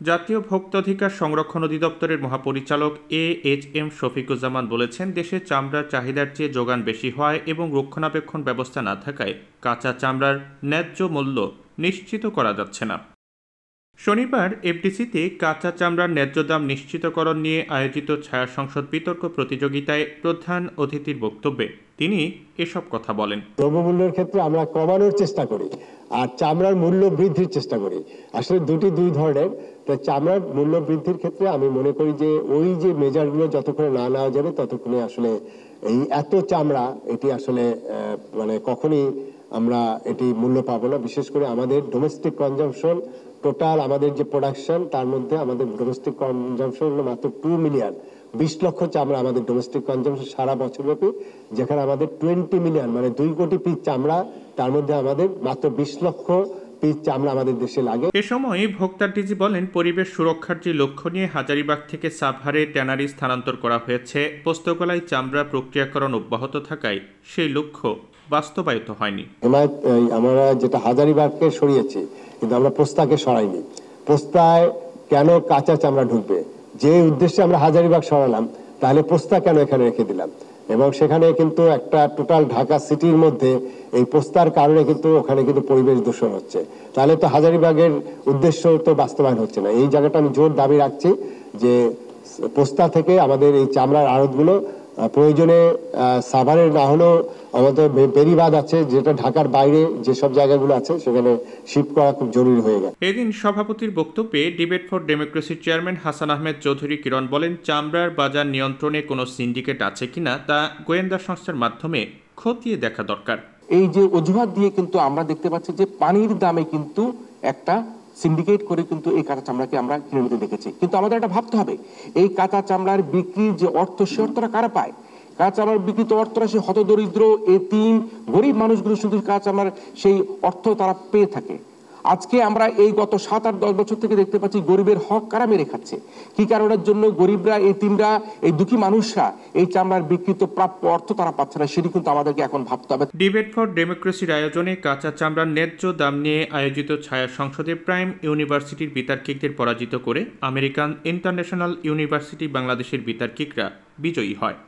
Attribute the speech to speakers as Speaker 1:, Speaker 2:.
Speaker 1: জাতীয় ভোক্তাধিকার সংরক্ষণ অধিদপ্তরের মহাপরিচালক AHM শফিকুজ্জামান বলেছেন, দেশে চামড়ার চাহিদার চেয়ে যোগান বেশি হয় এবং রক্ষণাবেক্ষণ ব্যবস্থা না থাকায় কাঁচা চামড়ার ন্যায্য মূল্য নিশ্চিত করা যাচ্ছে না। শনিবার এফডিসিতে কাঁচা চামড়ার ন্যায্য দাম নিশ্চিতকরণ নিয়ে আয়োজিত ছায়া সংসদ বিতর্ক প্রতিযোগিতায় প্রধান অতিথির বক্তব্যে তিনি এসব কথা বলেন।
Speaker 2: দ্রব্যমূল্যের ক্ষেত্রে আমরা কমানোর চেষ্টা করি আর চামড়ার মূল্য বৃদ্ধির চেষ্টা করি, আসলে দুই ধরনের। তো চামড়ার মূল্য বৃদ্ধির ক্ষেত্রে আমি মনে করি যে ওই যে মেজারগুলো যতক্ষণে না নেওয়া যাবে ততক্ষণে আসলে এই এত চামড়া এটি আসলে মানে কখনই আমরা এটি মূল্য পাবো না। বিশেষ করে আমাদের ডোমেস্টিক কনজাম্পশন, টোটাল আমাদের যে প্রোডাকশন তার মধ্যে আমাদের ডোমেস্টিক কনজাম্পশন হলো মাত্র 2 মিলিয়ন, 20 লক্ষ চামড়া আমাদের ডোমেস্টিক কনজাম্পশন সারা বছরব্যাপী, যেখানে আমাদের 20 মিলিয়ন মানে 2 কোটি পিস চামড়া, তার মধ্যে আমাদের মাত্র 20 লক্ষ পিস চামড়া আমাদের দেশে লাগে।
Speaker 1: এ সময় ভোক্তা ডিজি বলেন, পরিবেশ সুরক্ষার যে লক্ষ্য নিয়ে হাজারীবাগ থেকে সাভারে ট্যানারি স্থানান্তর করা হয়েছে, পোস্তগোলায় চামড়া প্রক্রিয়াকরণ অব্যাহত থাকায় সেই লক্ষ্য বাস্তবায়িত হয়নি।
Speaker 2: আমরা যেটা হাজারীবাগকে সরিয়েছি কিন্তু আমরা পোস্তাকে সরাইনি। পোস্তায় কেন কাঁচা চামড়া ঢুকবে? যে উদ্দেশ্যে আমরা হাজারীবাগ সরালাম, তাহলে পোস্তা কেন এখানে রেখে দিলাম? এবং সেখানে কিন্তু একটা টোটাল ঢাকা সিটির মধ্যে এই পোস্তার কারণে কিন্তু ওখানে কিন্তু পরিবেশ দূষণ হচ্ছে, তাহলে তো হাজারীবাগের উদ্দেশ্য তো বাস্তবায়ন হচ্ছে না। এই জায়গাটা আমি জোর দাবি রাখছি যে পোস্তা থেকে আমাদের এই চামড়ার আড়তগুলো প্রয়োজনে সাভারের না হলেও আমাদের বেরিবাদ আছে, যেটা ঢাকার বাইরে যেসব জায়গাগুলো আছে সেখানে শিফট করা খুব জরুরি হয়ে গেছে।
Speaker 1: এদিন সভাপতির বক্তব্যে ডিবেট ফর ডেমোক্রেসির চেয়ারম্যান হাসান আহমেদ চৌধুরী কিরণ বলেন, চামড়ার বাজার নিয়ন্ত্রণে কোনো সিন্ডিকেট আছে কিনা তা গোয়েন্দা সংস্থার মাধ্যমে খতিয়ে দেখা দরকার।
Speaker 3: এই যে অজুহাত দিয়ে কিন্তু আমরা দেখতে পাচ্ছি যে পানির দামে কিন্তু একটা সিন্ডিকেট করে কিন্তু এই কাঁচা চামড়াকে আমরা কিনে নিতে দেখেছি। কিন্তু আমাদের এটা ভাবতে হবে, এই কাঁচা চামড়ার বিক্রির যে অর্থ, সে অর্থটা কারা পায়? কাঁচা চামড়ার বিক্রিত অর্থটা সেই হতদরিদ্র, এতিম, গরিব মানুষগুলো শুধু কাঁচা চামড়ার সেই অর্থ তারা পেয়ে থাকে। আজকে আমরা এই গত 7-8-10 বছর থেকে দেখতে পাচ্ছি গরিবের হক কারা মেরে খাচ্ছে। কি কারণের জন্য? গরিবরা, এতিমরা, এই দুঃখী মানুষরা এই চামড়ার বিকৃত প্রাপ্য অর্থ তারা পাচ্ছে না, সেটি কিন্তু আমাদেরকে এখন ভাবতে হবে।
Speaker 1: ডিবেট ফর ডেমোক্রেসির আয়োজনে কাঁচা চামড়ার ন্যায্য দাম নিয়ে আয়োজিত ছায়া সংসদে প্রাইম ইউনিভার্সিটির বিতার্কিকদের পরাজিত করে আমেরিকান ইন্টারন্যাশনাল ইউনিভার্সিটি বাংলাদেশের বিতার্কিকরা বিজয়ী হয়।